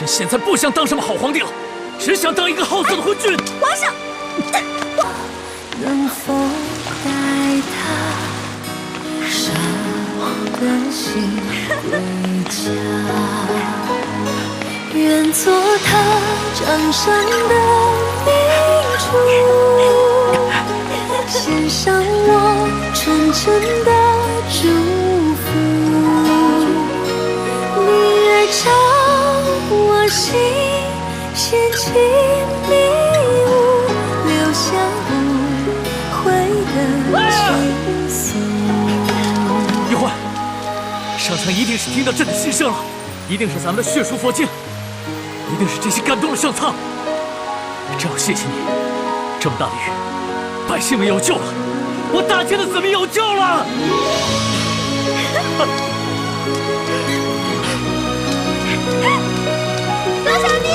朕现在不想当什么好皇帝了，只想当一个好色的昏君。皇上，能否带他伤的心归家？愿做他掌上的明珠，献上我纯真的祝福。明月照我心，掀起迷雾，留下不悔的情愫。玉环，上苍一定是听到朕的心声了，一定是咱们的血书佛经，一定是这些感动了上苍。朕要谢谢你，这么大的雨，百姓们有救了，我大清的子民有救了。龙小弟！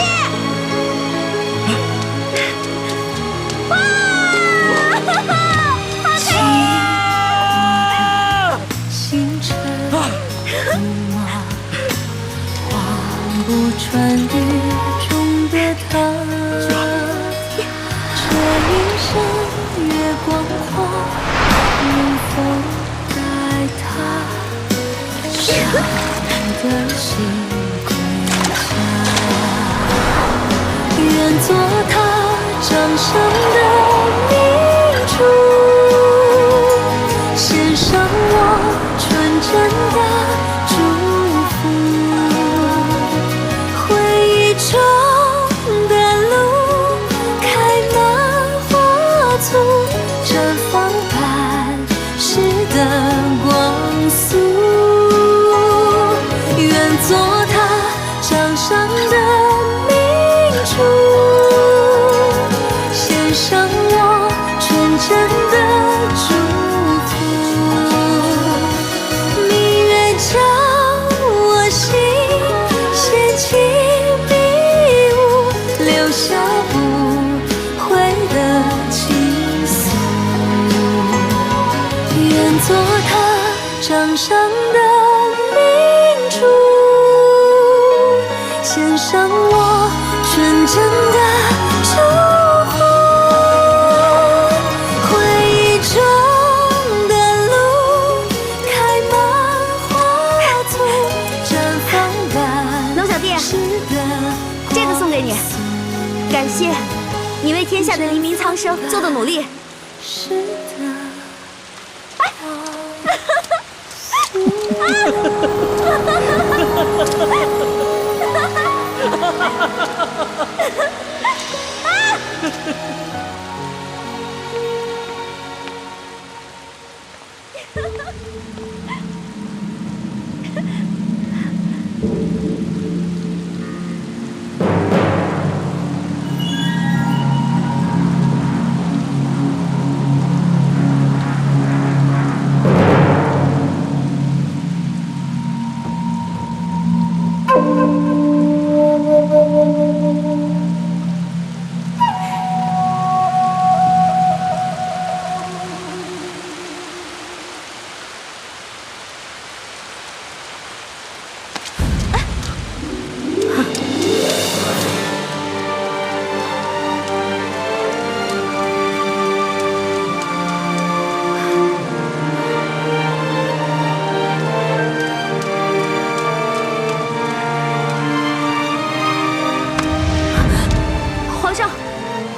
哇！好开心！星辰如马，画不穿雨中的他。这一生月光花，能否带他伤的心归家？愿做他掌上的明珠，献上我纯真的祝福。回忆中的路开满花簇，绽放磐石的光束。愿做他掌上的明珠，献上我纯真的祝福。明月照我心，掀起迷雾，留下不悔的情愫。愿做他掌上的明珠，献上我纯真的祝福。回忆中的路开满花簇，绽放磐龙小弟，石的这个送给你，感谢你为天下的黎民苍生做的努力。是的。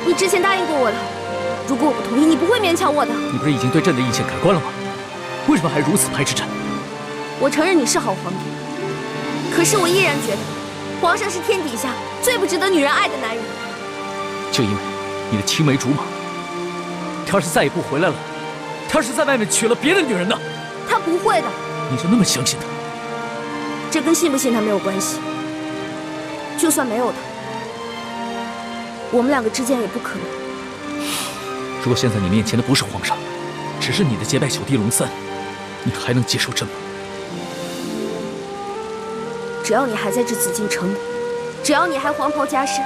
你之前答应过我了，如果我不同意，你不会勉强我的。你不是已经对朕的意见改观了吗？为什么还如此排斥朕？我承认你是好皇帝，可是我依然觉得，皇上是天底下最不值得女人爱的男人。就因为你的青梅竹马，他要是再也不回来了，他要是在外面娶了别的女人呢？他不会的。你就那么相信他？这跟信不信他没有关系。就算没有他，我们两个之间也不可能。如果现在你面前的不是皇上，只是你的结拜小弟龙三，你还能接受朕吗？只要你还在这紫禁城里，只要你还黄袍加身，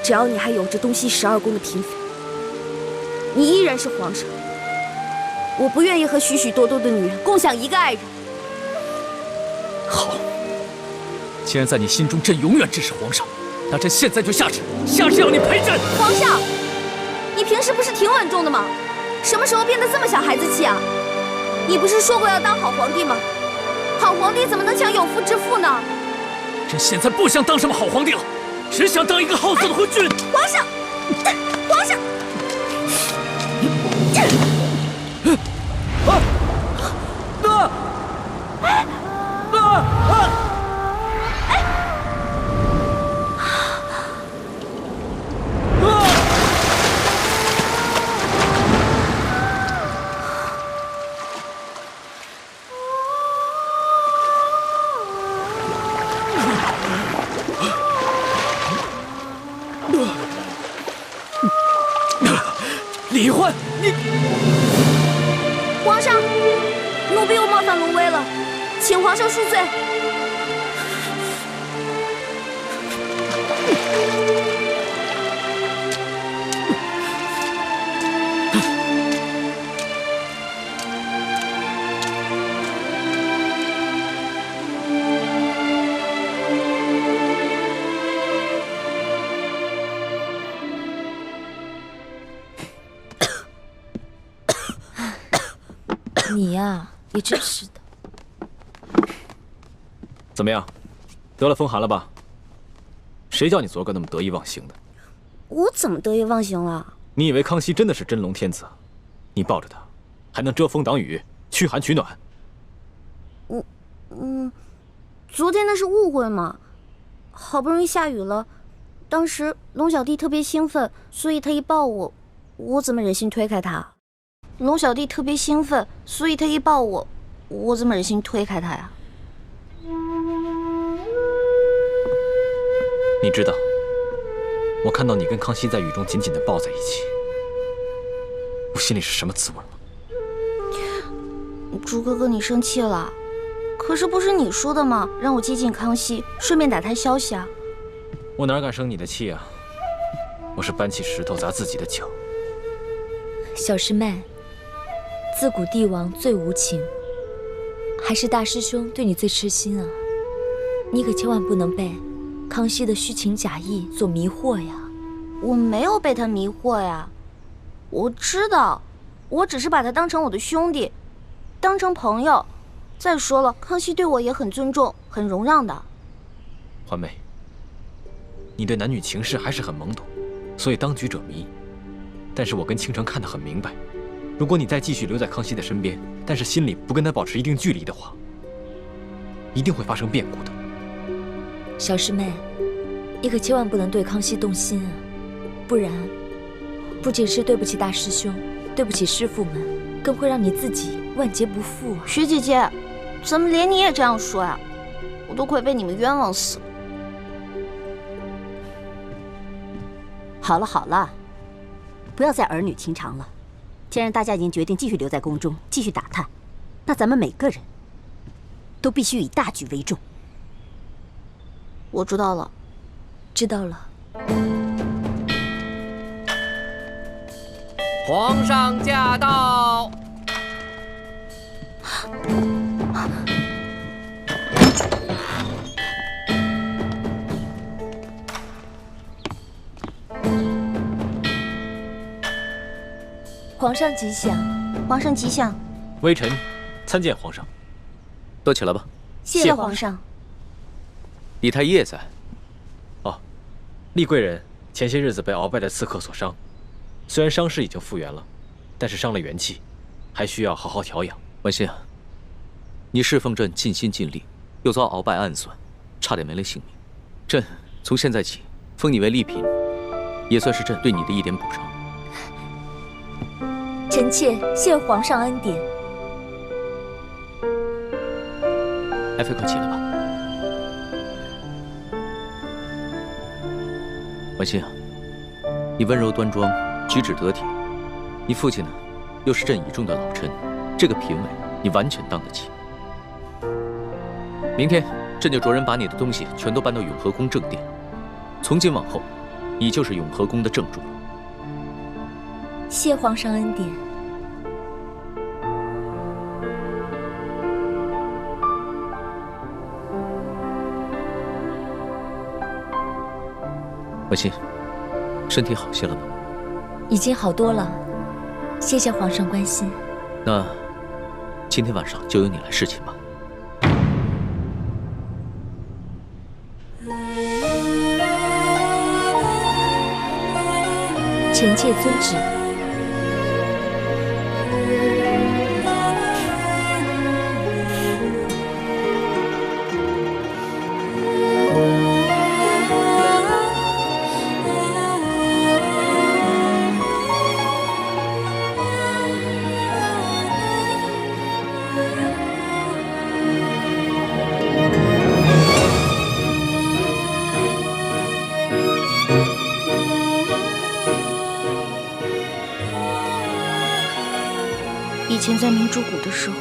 只要你还有着东西12宫的嫔妃，你依然是皇上。我不愿意和许许多多的女人共享一个爱人。好，既既然在你心中朕永远支持皇上，那朕现在就下旨要你陪朕。皇上，你平时不是挺稳重的吗？什么时候变得这么小孩子气啊？你不是说过要当好皇帝吗？好皇帝怎么能抢有夫之妇呢？朕现在不想当什么好皇帝了，只想当一个好色的昏君。皇上，皇上！李焕，你……皇上，奴婢又冒犯龙威了，请皇上恕罪。你呀，也真是的。怎么样，得了风寒了吧？谁叫你昨个那么得意忘形的？我怎么得意忘形了？你以为康熙真的是真龙天子？你抱着他，还能遮风挡雨、驱寒取暖？昨天那是误会嘛。好不容易下雨了，当时龙小弟特别兴奋，所以他一抱我，我怎么忍心推开他？龙小弟特别兴奋，所以他一抱我，我怎么忍心推开他呀？你知道，我看到你跟康熙在雨中紧紧地抱在一起，我心里是什么滋味吗？朱哥哥，你生气了？可是不是你说的吗？让我接近康熙，顺便打探消息啊。我哪敢生你的气啊！我是搬起石头砸自己的脚。小师妹，自古帝王最无情，还是大师兄对你最痴心啊！你可千万不能被康熙的虚情假意所迷惑呀！我没有被他迷惑呀，我知道，我只是把他当成我的兄弟，当成朋友。再说了，康熙对我也很尊重，很容让的。环妹，你对男女情事还是很懵懂，所以当局者迷。但是我跟倾城看得很明白，如果你再继续留在康熙的身边，但是心里不跟他保持一定距离的话，一定会发生变故的。小师妹，你可千万不能对康熙动心啊，不然不仅是对不起大师兄，对不起师父们，更会让你自己万劫不复啊！徐姐姐，怎么连你也这样说呀？我都快被你们冤枉死了。好了好了，不要再儿女情长了。既然大家已经决定继续留在宫中继续打探，那咱们每个人都必须以大局为重。我知道了，知道了。皇上驾到！皇上吉祥！皇上吉祥！微臣参见皇上。都起来吧。谢谢皇上。李太医也在。哦，厉贵人前些日子被鳌拜的刺客所伤，虽然伤势已经复原了，但是伤了元气，还需要好好调养。婉心啊，你侍奉朕尽心尽力，又遭鳌拜暗算，差点没了性命。朕从现在起封你为丽嫔，也算是朕对你的一点补偿。臣妾谢皇上恩典。爱妃，快起来吧。婉心啊，你温柔端庄，举止得体，你父亲呢，又是朕倚重的老臣，这个嫔位你完全当得起。明天朕就着人把你的东西全都搬到永和宫正殿，从今往后，你就是永和宫的正主了。谢皇上恩典。文心，身体好些了吗？已经好多了，谢谢皇上关心。那今天晚上就由你来侍寝吧。臣妾遵旨。以前在明珠谷的时候，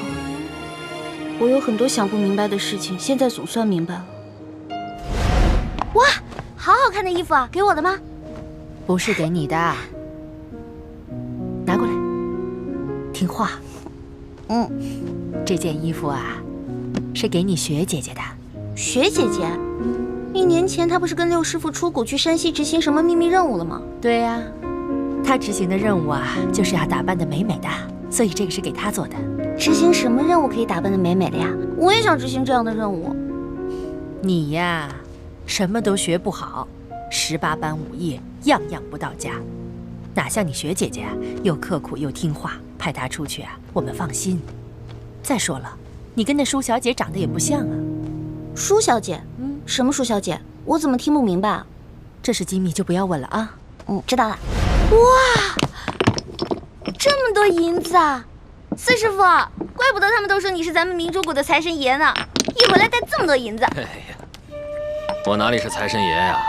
我有很多想不明白的事情，现在总算明白了。哇，好好看的衣服啊，给我的吗？不是给你的，拿过来，听话。这件衣服啊，是给你雪姐姐的。雪姐姐，1年前她不是跟六师傅出谷去山西执行什么秘密任务了吗？对呀，她执行的任务啊，就是要打扮得美美的，所以这个是给她做的。执行什么任务可以打扮得美美的呀？我也想执行这样的任务。你呀，什么都学不好，18般武艺样样不到家，哪像你雪姐姐啊，又刻苦又听话，派她出去啊，我们放心。再说了，你跟那舒小姐长得也不像啊。舒小姐？什么舒小姐？我怎么听不明白啊？这是机密，就不要问了啊。知道了。哇，这么多银子啊！四师傅，怪不得他们都说你是咱们明珠谷的财神爷呢，一回来带这么多银子。哎呀，我哪里是财神爷呀？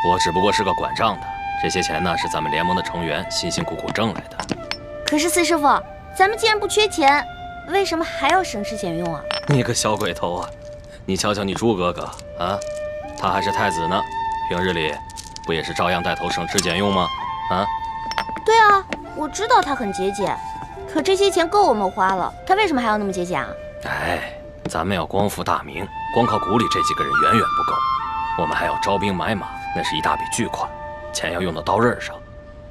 我只不过是个管账的。这些钱呢，是咱们联盟的成员辛辛苦苦挣来的。可是四师傅，咱们既然不缺钱，为什么还要省吃俭用啊？你个小鬼头啊！你瞧瞧你朱哥哥啊，他还是太子呢，平日里不也是照样带头省吃俭用吗？啊？对啊，我知道他很节俭，可这些钱够我们花了，他为什么还要那么节俭啊？哎，咱们要光复大明，光靠谷里这几个人远远不够，我们还要招兵买马，那是一大笔巨款，钱要用到刀刃上，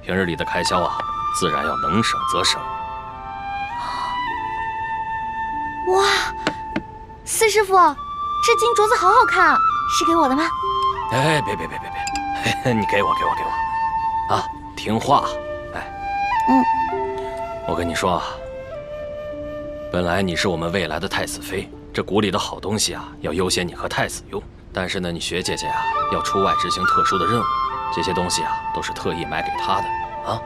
平日里的开销啊，自然要能省则省。哇，四师傅，这金镯子好好看啊，是给我的吗？哎，别，你给我，啊，听话，哎，我跟你说啊，本来你是我们未来的太子妃，这谷里的好东西啊，要优先你和太子用。但是呢，你雪姐姐啊，要出外执行特殊的任务，这些东西啊，都是特意买给她的啊。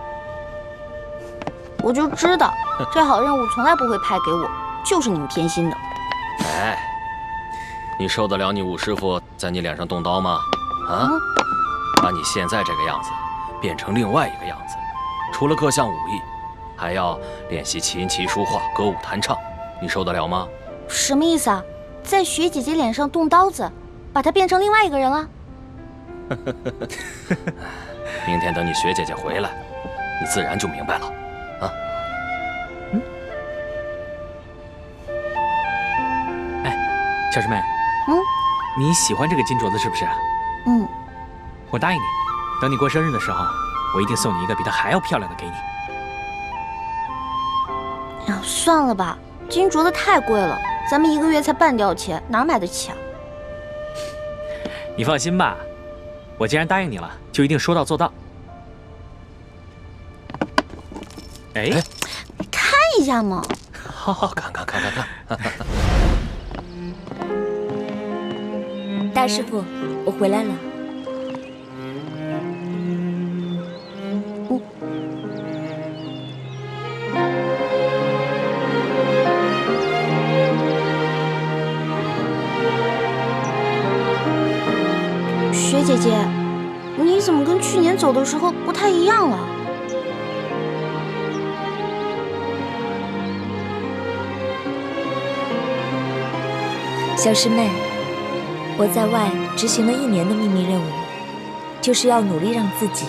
我就知道，这好任务从来不会派给我，就是你们偏心的。哎，你受得了你五师傅在你脸上动刀吗？啊，把你现在这个样子变成另外一个样子，除了各项武艺，还要练习琴棋书画、歌舞弹唱，你受得了吗？什么意思啊？在雪姐姐脸上动刀子，把她变成另外一个人了？明天等你雪姐姐回来，你自然就明白了。啊？哎，小师妹，你喜欢这个金镯子是不是？我答应你，等你过生日的时候，我一定送你一个比它还要漂亮的给你。算了吧，金镯子太贵了，咱们1个月才半吊钱，哪买得起啊？你放心吧，我既然答应你了，就一定说到做到。哎，看一下嘛。好，看。大师傅，我回来了。雪姐姐，你怎么跟去年走的时候不太一样了？小师妹，我在外执行了1年的秘密任务，就是要努力让自己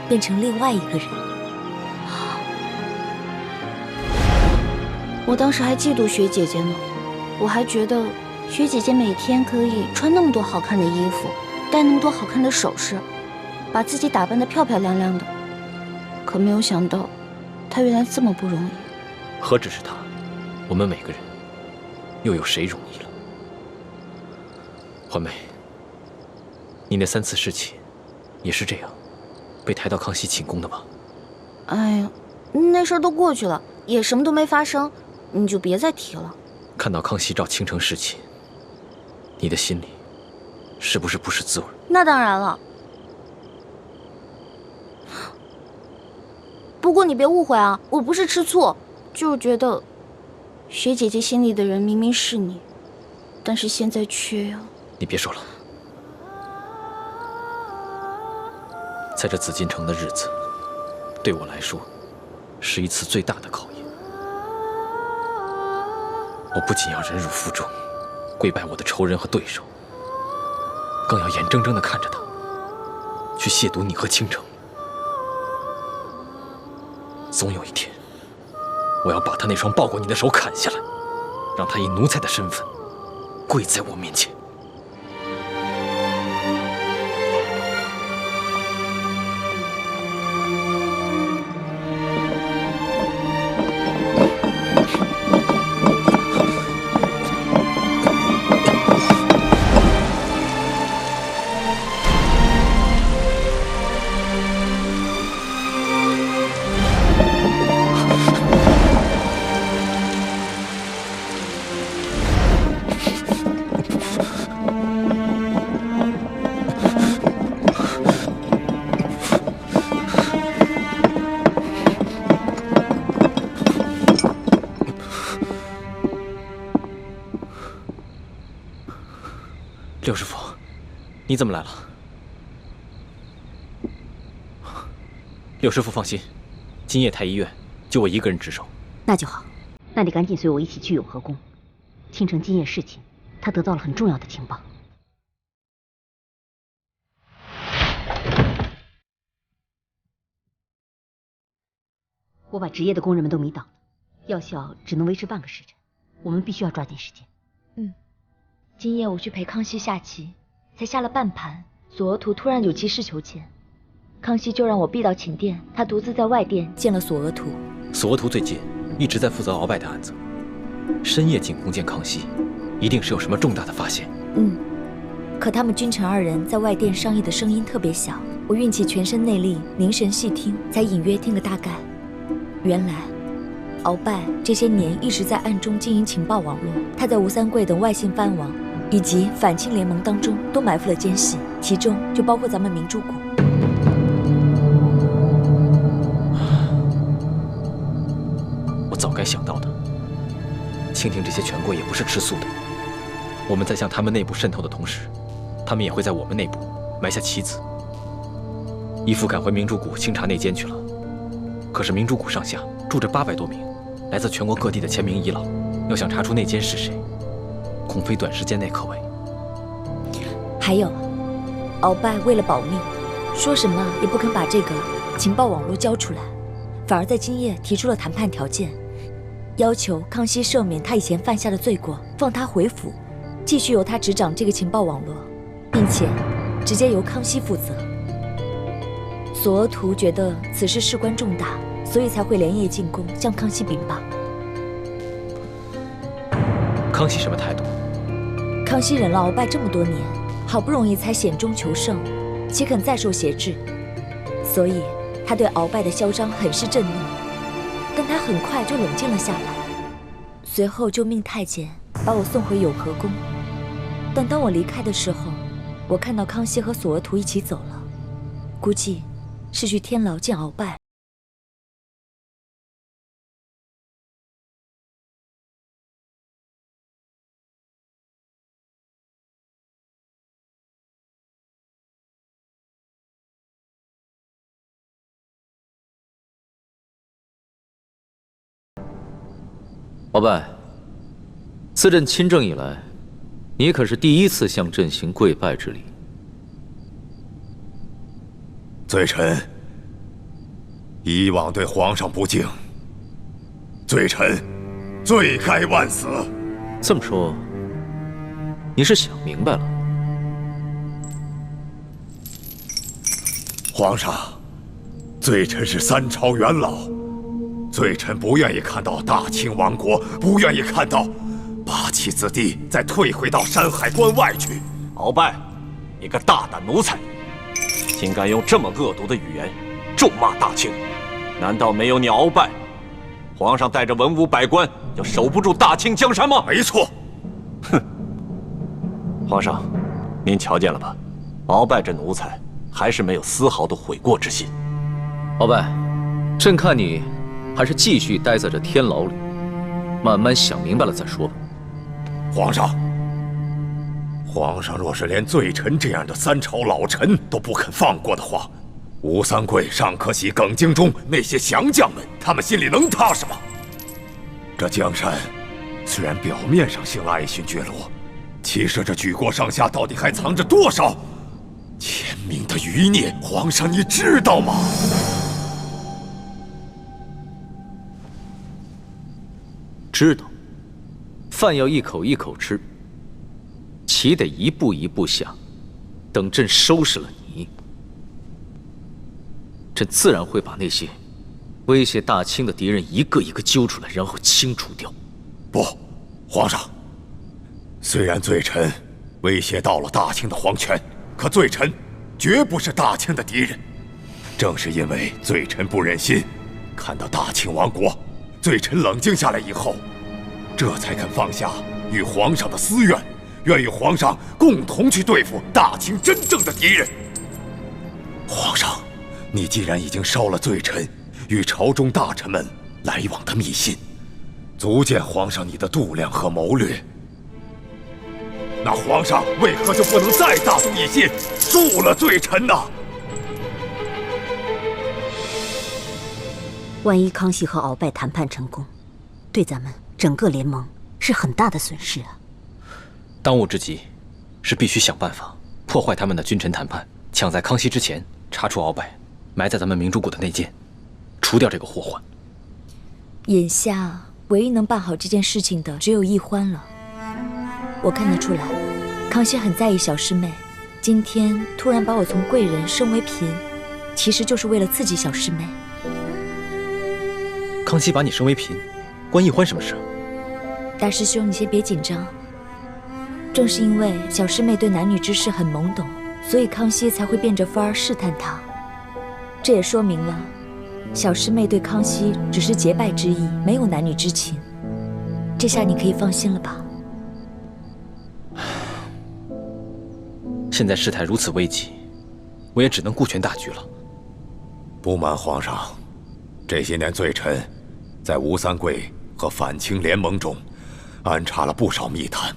变成另外一个人。我当时还嫉妒雪姐姐呢，我还觉得雪姐姐每天可以穿那么多好看的衣服，戴那么多好看的首饰，把自己打扮得漂漂亮亮的，可没有想到，他原来这么不容易。何止是他，我们每个人，又有谁容易了？环妹，你那3次侍寝，也是这样，被抬到康熙寝宫的吗？哎呀，那事儿都过去了，也什么都没发生，你就别再提了。看到康熙召倾城侍寝，你的心里是不是不是滋味？那当然了。不过你别误会啊，我不是吃醋，就是觉得雪姐姐心里的人明明是你，但是现在却要……你别说了，在这紫禁城的日子，对我来说是一次最大的考验。我不仅要忍辱负重，跪拜我的仇人和对手，更要眼睁睁地看着他去亵渎你和倾城。总有一天，我要把他那双抱过你的手砍下来，让他以奴才的身份跪在我面前。六师傅，你怎么来了？六师傅放心，今夜太医院就我一个人值守。那就好，那你赶紧随我一起去永和宫。倾城今夜侍寝，他得到了很重要的情报。我把值夜的宫人们都迷倒了，药效只能维持半个时辰，我们必须要抓紧时间。今夜我去陪康熙下棋，才下了半盘，索额图突然有急事求见，康熙就让我避到寝殿，他独自在外殿见了索额图。索额图最近一直在负责鳌拜的案子，深夜进宫见康熙，一定是有什么重大的发现。可他们君臣2人在外殿商议的声音特别小，我运起全身内力，凝神细听，才隐约听个大概。原来鳌拜这些年一直在暗中经营情报网络，他在吴三桂等外姓藩王以及反清联盟当中都埋伏了奸细，其中就包括咱们明珠谷。我早该想到的。清廷这些权贵也不是吃素的，我们在向他们内部渗透的同时，他们也会在我们内部埋下棋子。义父赶回明珠谷清查内奸去了，可是明珠谷上下住着800多名来自全国各地的签名遗老，要想查出内奸是谁，恐非短时间内可为。还有，鳌拜为了保命，说什么也不肯把这个情报网络交出来，反而在今夜提出了谈判条件，要求康熙赦免他以前犯下的罪过，放他回府，继续由他执掌这个情报网络，并且直接由康熙负责。索额图觉得此事事关重大，所以才会连夜进宫向康熙禀报。康熙什么态度？康熙忍了鳌拜这么多年，好不容易才险中求胜，岂肯再受挟制？所以他对鳌拜的嚣张很是震怒，但他很快就冷静了下来，随后就命太监把我送回永和宫。但当我离开的时候，我看到康熙和索额图一起走了，估计是去天牢见鳌拜。鳌拜，自朕亲政以来，你可是第一次向朕行跪拜之礼。罪臣以往对皇上不敬，罪臣罪该万死。这么说，你是想明白了？皇上，罪臣是3朝元老，罪臣不愿意看到大清亡国，不愿意看到八旗子弟再退回到山海关外去。鳌拜，你个大胆奴才，竟敢用这么恶毒的语言咒骂大清！难道没有你鳌拜，皇上带着文武百官就守不住大清江山吗？没错。哼，皇上，您瞧见了吧？鳌拜这奴才还是没有丝毫的悔过之心。鳌拜，朕看你还是继续待在这天牢里，慢慢想明白了再说吧。皇上，皇上若是连罪臣这样的3朝老臣都不肯放过的话，吴三桂、尚可喜、耿精忠那些降将们，他们心里能踏实吗？这江山虽然表面上兴了爱新觉罗，其实这举国上下到底还藏着多少前明的余孽？皇上，你知道吗？知道，饭要一口一口吃，棋得一步一步下。等朕收拾了你，朕自然会把那些威胁大清的敌人一个一个揪出来，然后清除掉。不，皇上，虽然罪臣威胁到了大清的皇权，可罪臣绝不是大清的敌人。正是因为罪臣不忍心看到大清亡国，罪臣冷静下来以后，这才肯放下与皇上的私怨，愿与皇上共同去对付大清真正的敌人。皇上，你既然已经烧了罪臣与朝中大臣们来往的密信，足见皇上你的度量和谋略。那皇上为何就不能再大度一些，恕了罪臣呢？万一康熙和鳌拜谈判成功，对咱们整个联盟是很大的损失啊！当务之急是必须想办法破坏他们的君臣谈判，抢在康熙之前查出鳌拜埋在咱们明珠谷的内奸，除掉这个祸患。眼下唯一能办好这件事情的只有奕欢了。我看得出来，康熙很在意小师妹，今天突然把我从贵人升为嫔，其实就是为了刺激小师妹。康熙把你升为嫔，关奕欢什么事？大师兄，你先别紧张。正是因为小师妹对男女之事很懵懂，所以康熙才会变着法儿试探她。这也说明了，小师妹对康熙只是结拜之意，没有男女之情。这下你可以放心了吧？现在事态如此危急，我也只能顾全大局了。不瞒皇上，这些年罪臣在吴三桂和反清联盟中安插了不少密探。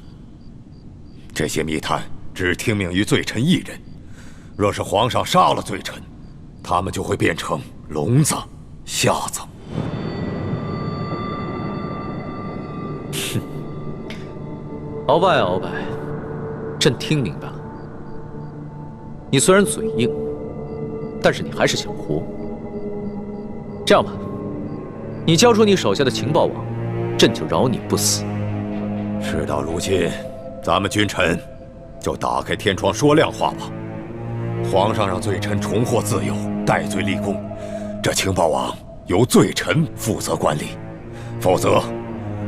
这些密探只听命于罪臣一人，若是皇上杀了罪臣，他们就会变成聋子、瞎子。哼，鳌拜，鳌拜，朕听明白了。你虽然嘴硬，但是你还是想活。这样吧，你交出你手下的情报网，朕就饶你不死。事到如今，咱们君臣就打开天窗说亮话吧。皇上让罪臣重获自由，戴罪立功，这情报网由罪臣负责管理，否则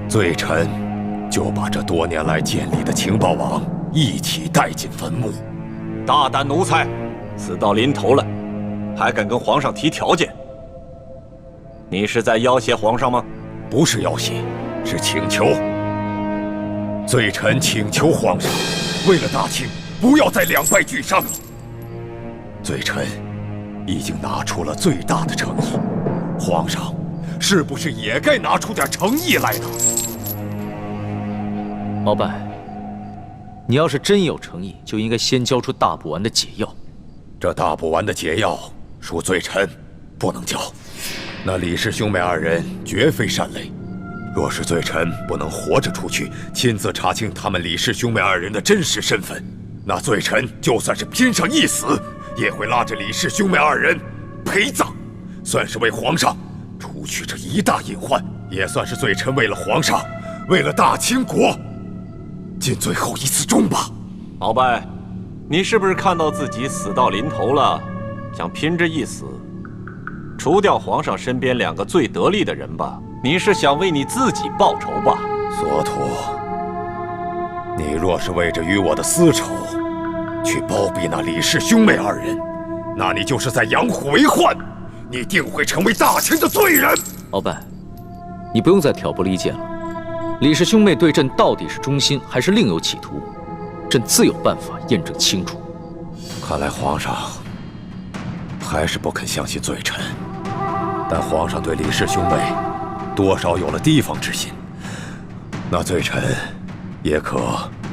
罪臣就把这多年来建立的情报网一起带进坟墓。大胆奴才，死到临头了，还敢跟皇上提条件？你是在要挟皇上吗？不是要挟，是请求。罪臣请求皇上，为了大清，不要再两败俱伤了。罪臣已经拿出了最大的诚意，皇上是不是也该拿出点诚意来呢？鳌拜，你要是真有诚意，就应该先交出大补丸的解药。这大补丸的解药，恕罪臣不能交。那李氏兄妹2人绝非善类，若是罪臣不能活着出去，亲自查清他们李氏兄妹2人的真实身份，那罪臣就算是拼上一死，也会拉着李氏兄妹2人陪葬，算是为皇上除去这一大隐患，也算是罪臣为了皇上，为了大清国，尽最后一次忠吧。鳌拜，你是不是看到自己死到临头了，想拼着一死，除掉皇上身边2个最得力的人吧？你是想为你自己报仇吧？索图，你若是为着与我的私仇，去包庇那李氏兄妹2人，那你就是在养虎为患，你定会成为大清的罪人。鳌拜，你不用再挑拨离间了。李氏兄妹对朕到底是忠心，还是另有企图？朕自有办法验证清楚。看来皇上还是不肯相信罪臣，但皇上对李氏兄妹多少有了提防之心，那罪臣也可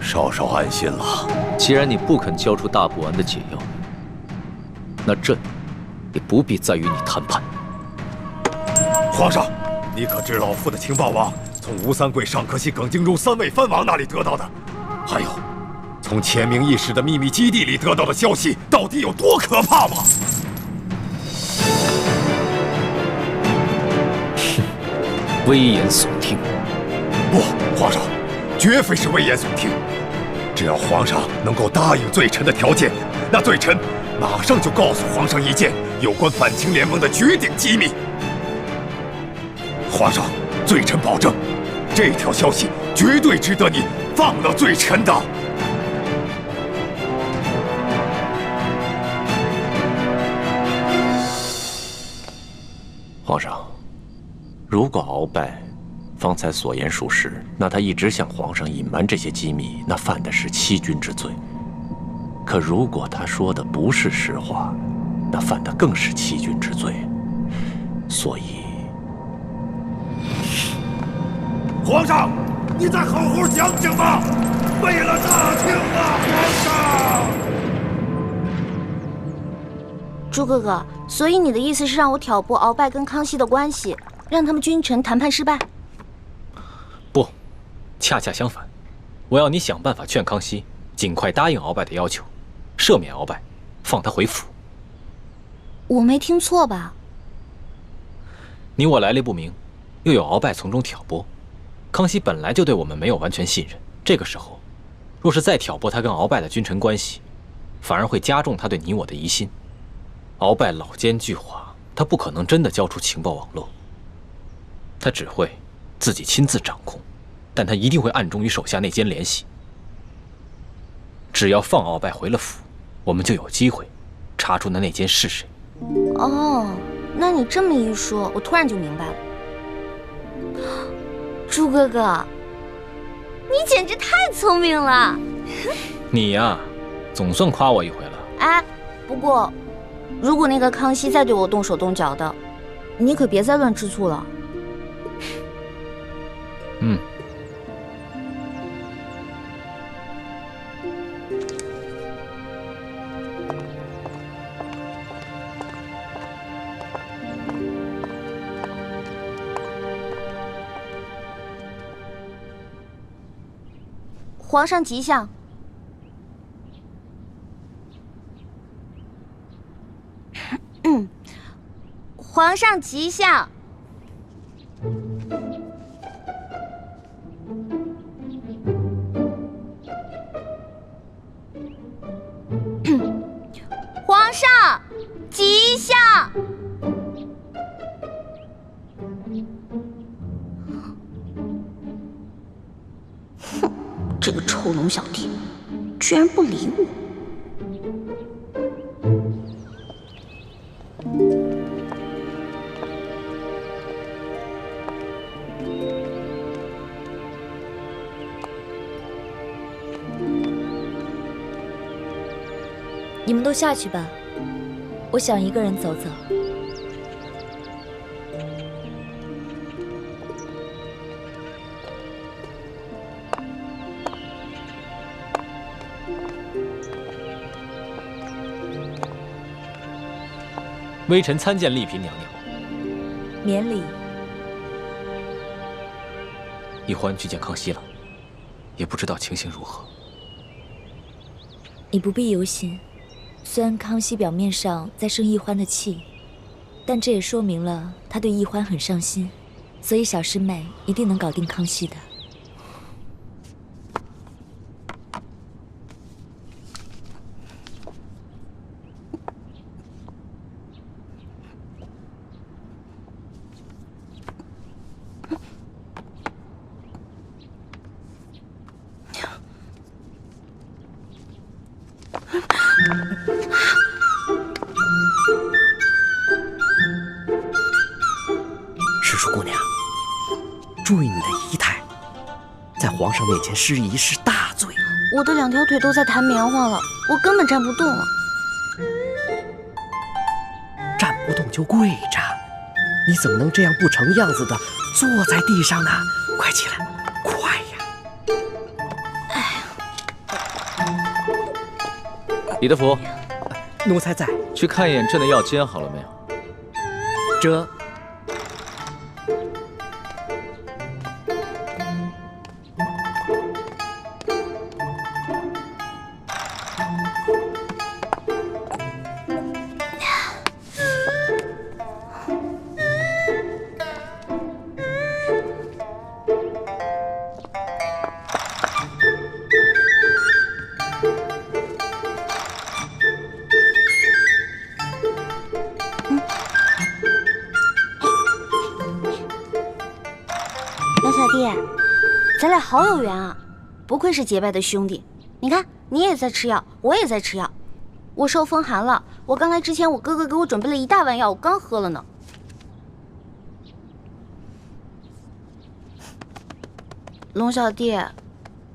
稍稍安心了。既然你不肯交出大不完的解药，那朕也不必再与你谈判。皇上，你可知老夫的情报网从吴三桂、尚可喜、耿精忠3位藩王那里得到的？还有，从千名义士的秘密基地里得到的消息，到底有多可怕吗？哼，危言耸听。不，皇上，绝非是危言耸听。只要皇上能够答应罪臣的条件，那罪臣马上就告诉皇上一件有关反清联盟的绝顶机密。皇上，罪臣保证，这条消息绝对值得你放了罪臣的。皇上，如果鳌拜方才所言属实，那他一直向皇上隐瞒这些机密，那犯的是欺君之罪。可如果他说的不是实话，那犯的更是欺君之罪。所以，皇上，你再好好想想吧，为了大清啊，皇上！朱哥哥，所以你的意思是让我挑拨鳌拜跟康熙的关系，让他们君臣谈判失败？不，恰恰相反，我要你想办法劝康熙尽快答应鳌拜的要求，赦免鳌拜，放他回府。我没听错吧？你我来历不明，又有鳌拜从中挑拨，康熙本来就对我们没有完全信任。这个时候，若是再挑拨他跟鳌拜的君臣关系，反而会加重他对你我的疑心。鳌拜老奸巨猾，他不可能真的交出情报网络，他只会自己亲自掌控，但他一定会暗中与手下内奸联系。只要放鳌拜回了府，我们就有机会查出那内奸是谁。哦，那你这么一说，我突然就明白了。朱哥哥，你简直太聪明了！你呀，总算夸我一回了。哎，不过，如果那个康熙再对我动手动脚的，你可别再乱吃醋了。嗯。皇上吉祥。皇上吉祥。皇上吉祥。哼，这个臭龙小弟，居然不理我。你们都下去吧，我想一个人走走。微臣参见丽嫔娘娘。免礼。奕欢去见康熙了，也不知道情形如何。你不必忧心。虽然康熙表面上在生奕欢的气，但这也说明了他对奕欢很上心，所以小师妹一定能搞定康熙的。注意你的仪态，在皇上面前失仪是大罪。我的2条腿都在弹棉花了，我根本站不动了。站不动就跪着，你怎么能这样不成样子的坐在地上呢？快起来，快呀！李德福，奴才在。去看一眼朕的药煎好了没有？这。老小弟，咱俩好有缘啊！不愧是结拜的兄弟。你看，你也在吃药，我也在吃药。我受风寒了，我刚来之前，我哥哥给我准备了1大碗药，我刚喝了呢。龙小弟，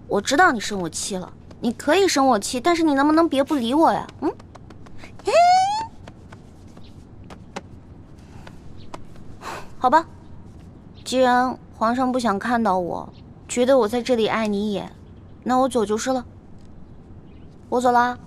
我知道你生我气了，你可以生我气，但是你能不能别不理我呀？好吧，既然皇上不想看到我，觉得我在这里碍你眼，那我走就是了。我走啦。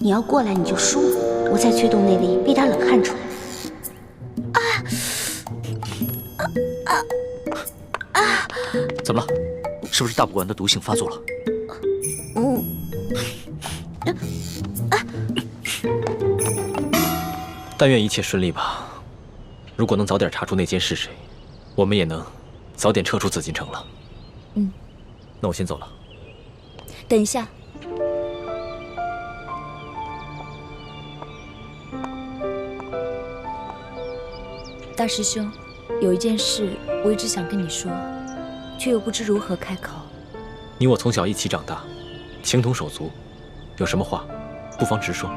你要过来你就输，我再催动内力，逼他冷汗出来。怎么了？是不是大补丸的毒性发作了？但愿一切顺利吧。如果能早点查出内奸是谁，我们也能早点撤出紫禁城了。那我先走了。等一下。大师兄，有一件事我一直想跟你说，却又不知如何开口。你我从小一起长大，情同手足，有什么话不妨直说。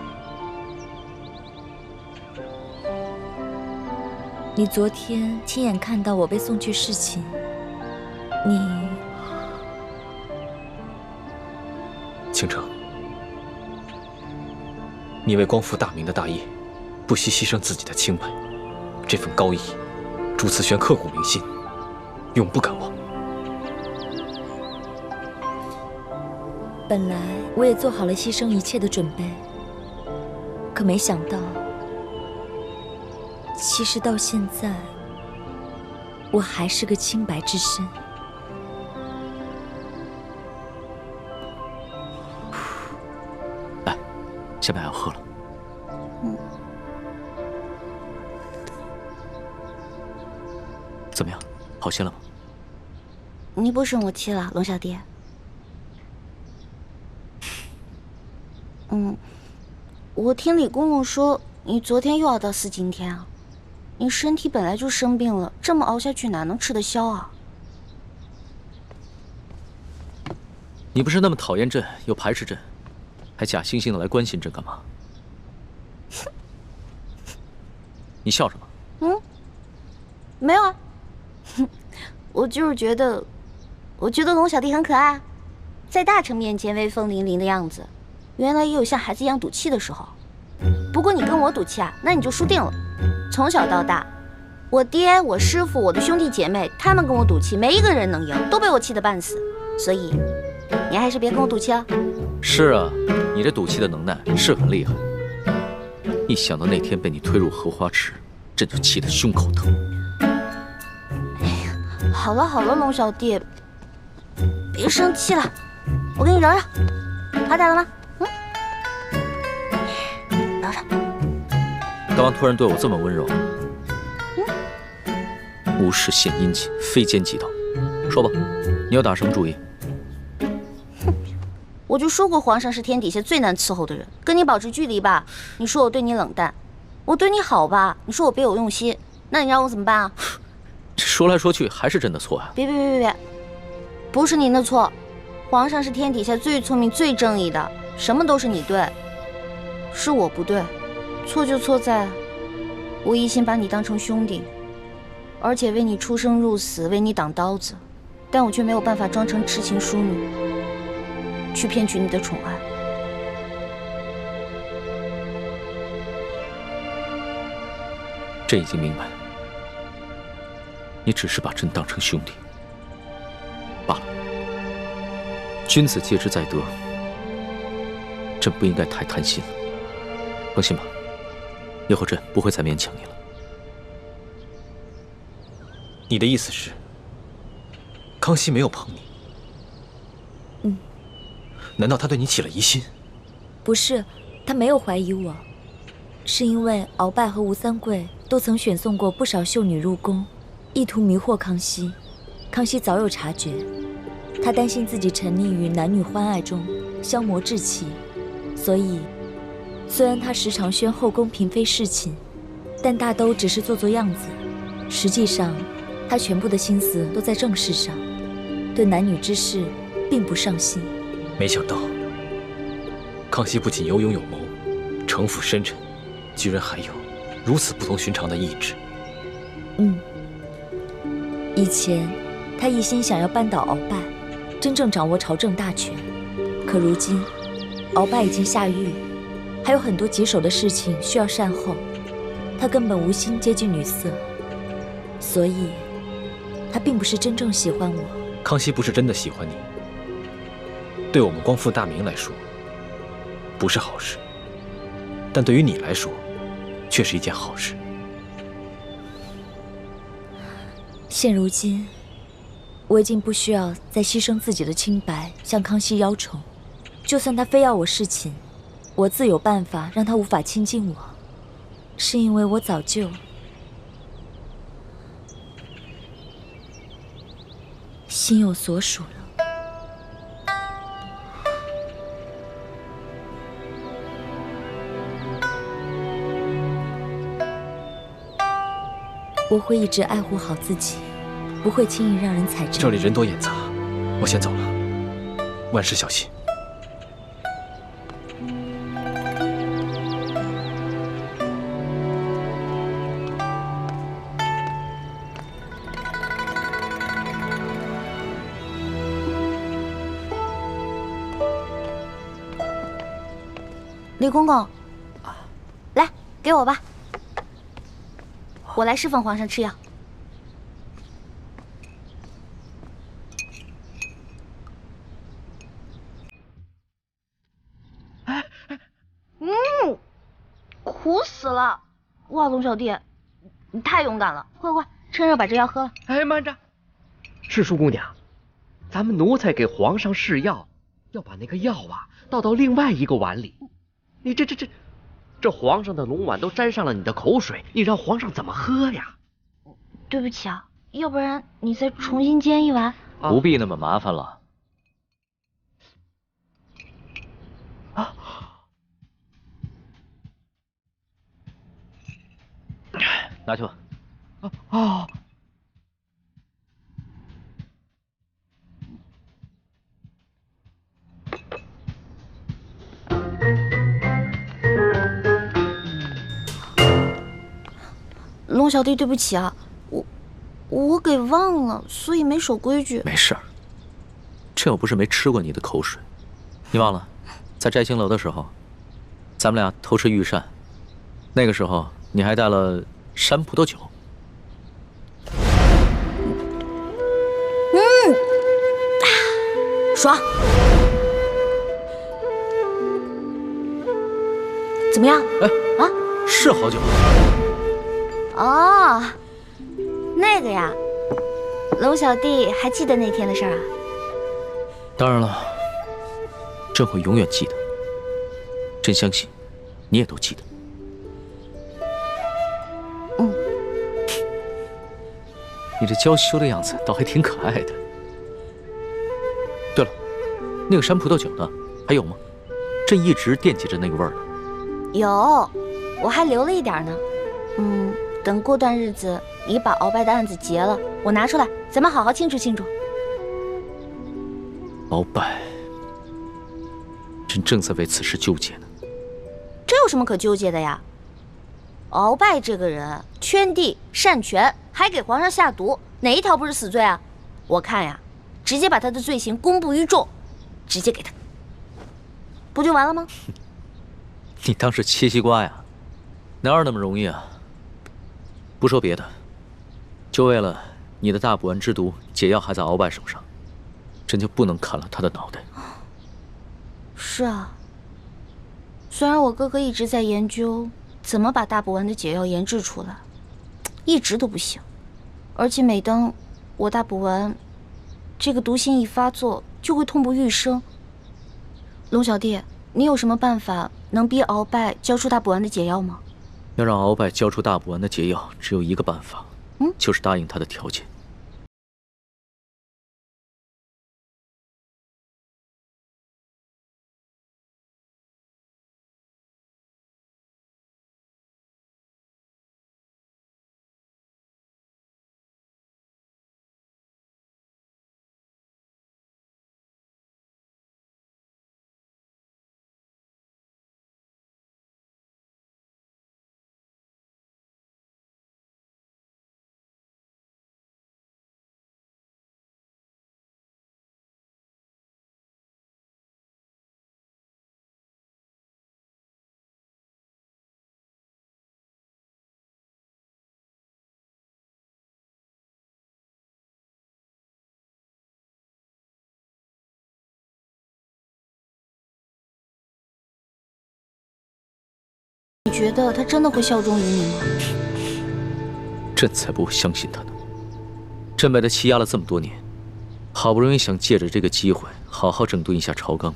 你昨天亲眼看到我被送去侍寝，倾城，你为光复大明的大业，不惜牺牲自己的清白。这份高义，朱慈轩刻骨铭心，永不敢忘。本来我也做好了牺牲一切的准备，可没想到，其实到现在，我还是个清白之身。来，下面还要喝了。怎么样，好些了吗？你不生我气了，龙小弟？我听李公公说，你昨天又要到4更天啊？你身体本来就生病了，这么熬下去哪能吃得消啊？你不是那么讨厌朕，又排斥朕，还假惺惺的来关心朕干嘛？你笑什么？没有啊。我就是觉得龙小弟很可爱，在大臣面前威风凛凛的样子，原来也有像孩子一样赌气的时候。不过你跟我赌气啊，那你就输定了。从小到大，我爹、我师父、我的兄弟姐妹，他们跟我赌气，没一个人能赢，都被我气得半死。所以，你还是别跟我赌气了。是啊，你这赌气的能耐是很厉害。一想到那天被你推入荷花池，朕就气得胸口疼。好了好了，龙小弟，别生气了，我给你揉揉，好点了吗？揉揉。大王突然对我这么温柔，无事献殷勤，非奸即盗。说吧，你要打什么主意？我就说过皇上是天底下最难伺候的人，跟你保持距离吧，你说我对你冷淡；我对你好吧，你说我别有用心。那你让我怎么办啊？这说来说去还是朕的错啊！别，不是您的错，皇上是天底下最聪明、最正义的，什么都是你对，是我不对，错就错在，我一心把你当成兄弟，而且为你出生入死，为你挡刀子，但我却没有办法装成痴情淑女，去骗取你的宠爱。朕已经明白，你只是把朕当成兄弟罢了。君子戒之在德，朕不应该太贪心了。放心吧，以后朕不会再勉强你了。你的意思是，康熙没有碰你？嗯。难道他对你起了疑心？不是，他没有怀疑我，是因为鳌拜和吴三桂都曾选送过不少秀女入宫，意图迷惑康熙。康熙早有察觉，他担心自己沉溺于男女欢爱中，消磨志气，所以虽然他时常宣后宫嫔妃侍寝，但大都只是做做样子，实际上他全部的心思都在政事上，对男女之事并不上心。没想到，康熙不仅有勇有谋，城府深沉，居然还有如此不同寻常的意志。以前他一心想要扳倒鳌拜，真正掌握朝政大权。可如今，鳌拜已经下狱，还有很多棘手的事情需要善后，他根本无心接近女色，所以，他并不是真正喜欢我。康熙不是真的喜欢你，对我们光复大明来说，不是好事，但对于你来说，却是一件好事。现如今，我已经不需要再牺牲自己的清白向康熙邀宠，就算他非要我侍寝，我自有办法让他无法亲近我，是因为我早就心有所属了。我会一直爱护好自己，不会轻易让人踩着。这里人多眼杂，我先走了，万事小心。李公公，来，给我吧。我来侍奉皇上吃药。苦死了！哇，龙小弟，你太勇敢了！快，趁热把这药喝了。哎，慢着，是淑姑娘，咱们奴才给皇上试药，要把那个药啊倒到另外一个碗里。你这皇上的龙碗都沾上了你的口水，你让皇上怎么喝呀？对不起啊，要不然你再重新煎一碗。不必那么麻烦了。拿去吧。龙小弟，对不起啊，我给忘了，所以没守规矩。没事儿，朕又不是没吃过你的口水。你忘了，在摘星楼的时候，咱们俩偷吃御膳，那个时候你还带了山葡萄酒。爽。怎么样？哎啊，是好酒。哦，那个呀，龙小弟还记得那天的事儿啊？当然了，朕会永远记得。朕相信，你也都记得。你这娇羞的样子倒还挺可爱的。对了，那个山葡萄酒呢？还有吗？朕一直惦记着那个味儿呢。有，我还留了一点呢。等过段日子你把鳌拜的案子结了，我拿出来，咱们好好庆祝庆祝。鳌拜，朕正在为此事纠结呢。这有什么可纠结的呀？鳌拜这个人圈地擅权，还给皇上下毒，哪一条不是死罪啊？我看呀，直接把他的罪行公布于众，直接给他，不就完了吗？你当是切西瓜呀？哪有那么容易啊？不说别的，就为了你的大补丸之毒解药还在鳌拜手上，朕就不能砍了他的脑袋。是啊，虽然我哥哥一直在研究怎么把大补丸的解药研制出来，一直都不行。而且每当我大补丸这个毒性一发作，就会痛不欲生。龙小弟，你有什么办法能逼鳌拜交出大补丸的解药吗？要让鳌拜交出大补丸的解药，只有一个办法，就是答应他的条件。你觉得他真的会效忠于你吗？朕才不会相信他呢。朕被他欺压了这么多年，好不容易想借着这个机会好好整顿一下朝纲，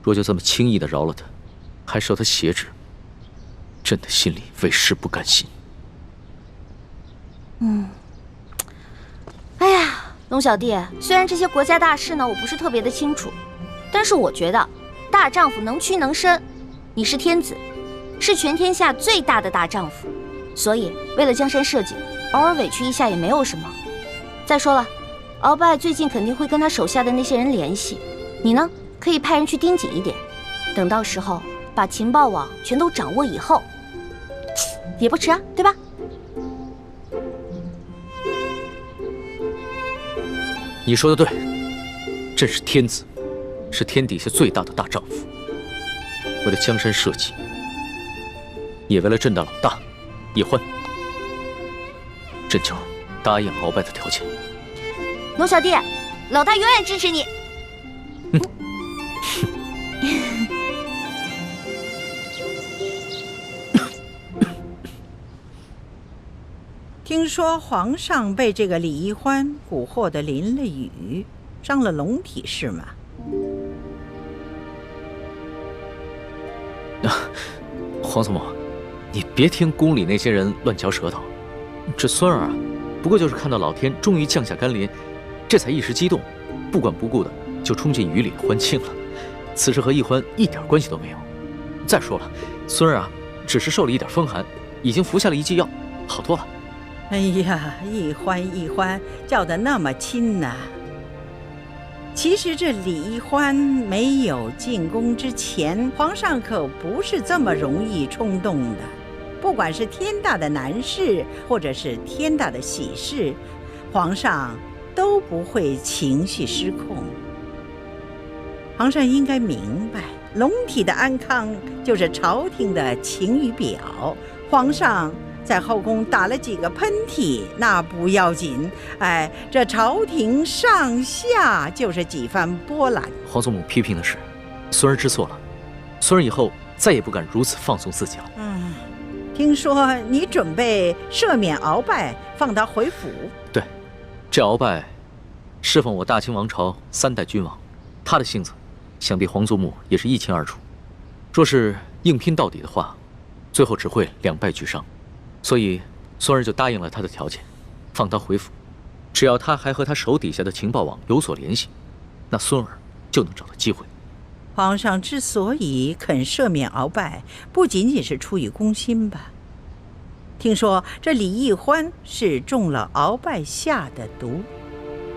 若就这么轻易的饶了他，还受他挟制，朕的心里为实不甘心。哎呀，龙小弟，虽然这些国家大事呢，我不是特别的清楚，但是我觉得大丈夫能屈能伸，你是天子，是全天下最大的大丈夫，所以为了江山社稷，偶尔委屈一下也没有什么。再说了，鳌拜最近肯定会跟他手下的那些人联系，你呢可以派人去盯紧一点，等到时候把情报网全都掌握以后，也不迟啊，对吧？你说的对，朕是天子，是天底下最大的大丈夫。为了江山社稷，也为了朕的老大叶欢，朕就答应鳌拜的条件。龙小弟，老大永远支持你。听说皇上被这个李易欢蛊惑的淋了雨，伤了龙体是吗？皇祖母，你别听宫里那些人乱嚼舌头。这孙儿啊，不过就是看到老天终于降下甘霖，这才一时激动，不管不顾的就冲进雨里欢庆了。此事和易欢一点关系都没有。再说了，孙儿啊，只是受了一点风寒，已经服下了一剂药，好多了。哎呀，易欢叫得那么亲呐。其实这李易欢没有进宫之前，皇上可不是这么容易冲动的。不管是天大的难事，或者是天大的喜事，皇上都不会情绪失控。皇上应该明白，龙体的安康就是朝廷的晴雨表。皇上在后宫打了几个喷嚏，那不要紧，哎，这朝廷上下就是几番波澜。皇祖母批评的是，孙儿知错了，孙儿以后再也不敢如此放纵自己了。听说你准备赦免鳌拜，放他回府？对，这鳌拜侍奉我大清王朝3代君王，他的性子，想必皇祖母也是一清二楚。若是硬拼到底的话，最后只会两败俱伤。所以孙儿就答应了他的条件，放他回府。只要他还和他手底下的情报网有所联系，那孙儿就能找到机会皇上之所以肯赦免鳌拜，不仅仅是出于公心吧？听说这李易欢是中了鳌拜下的毒，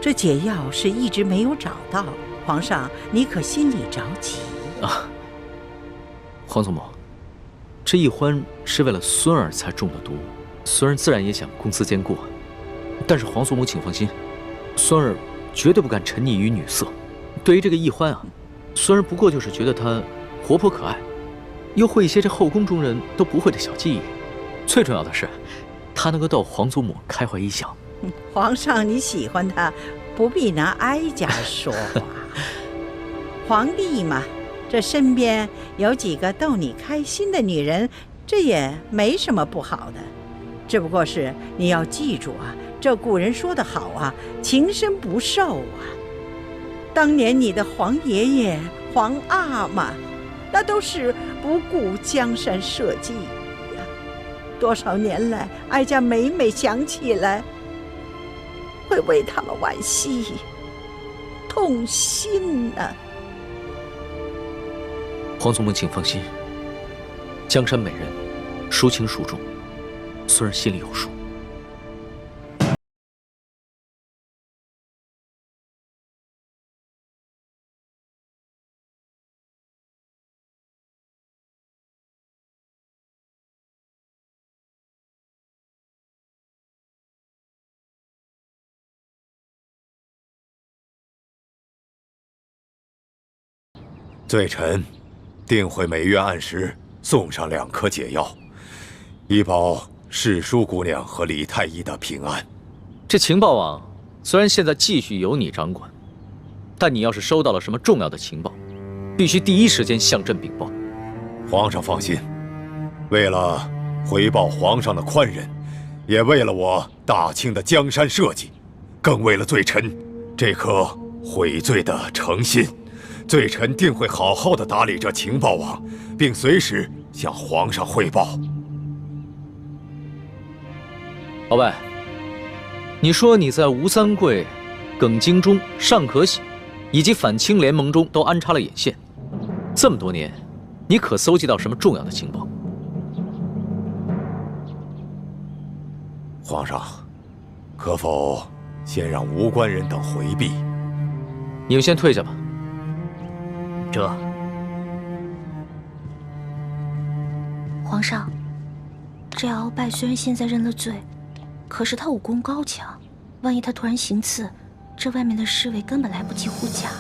这解药是一直没有找到。皇上，你可心里着急啊？皇祖母，这易欢是为了孙儿才中的毒，孙儿自然也想公私兼顾。但是皇祖母请放心，孙儿绝对不敢沉溺于女色。对于这个易欢啊，孙儿不过就是觉得她活泼可爱，又会一些这后宫中人都不会的小技艺。最重要的是，她能够逗皇祖母开怀一笑。皇上，你喜欢她，不必拿哀家说话。皇帝嘛，这身边有几个逗你开心的女人，这也没什么不好的。只不过是你要记住啊，这古人说得好啊，情深不寿啊。当年你的皇爷爷、皇阿玛，那都是不顾江山社稷呀。多少年来，哀家每每想起来，会为他们惋惜、痛心啊。皇祖母请放心，江山美人，孰轻孰重，孙儿心里有数。罪臣定会每月按时送上2颗解药，以保世淑姑娘和李太医的平安。这情报网虽然现在继续由你掌管，但你要是收到了什么重要的情报，必须第一时间向朕禀报。皇上放心，为了回报皇上的宽仁，也为了我大清的江山社稷，更为了罪臣这颗悔罪的诚心，罪臣定会好好的打理这情报网，并随时向皇上汇报。鳌拜，你说你在吴三桂、耿精忠、尚可喜以及反清联盟中都安插了眼线，这么多年，你可搜集到什么重要的情报？皇上，可否先让吴官人等回避？你们先退下吧。皇上，这鳌拜虽然现在认了罪，可是他武功高强，万一他突然行刺，这外面的侍卫根本来不及护驾。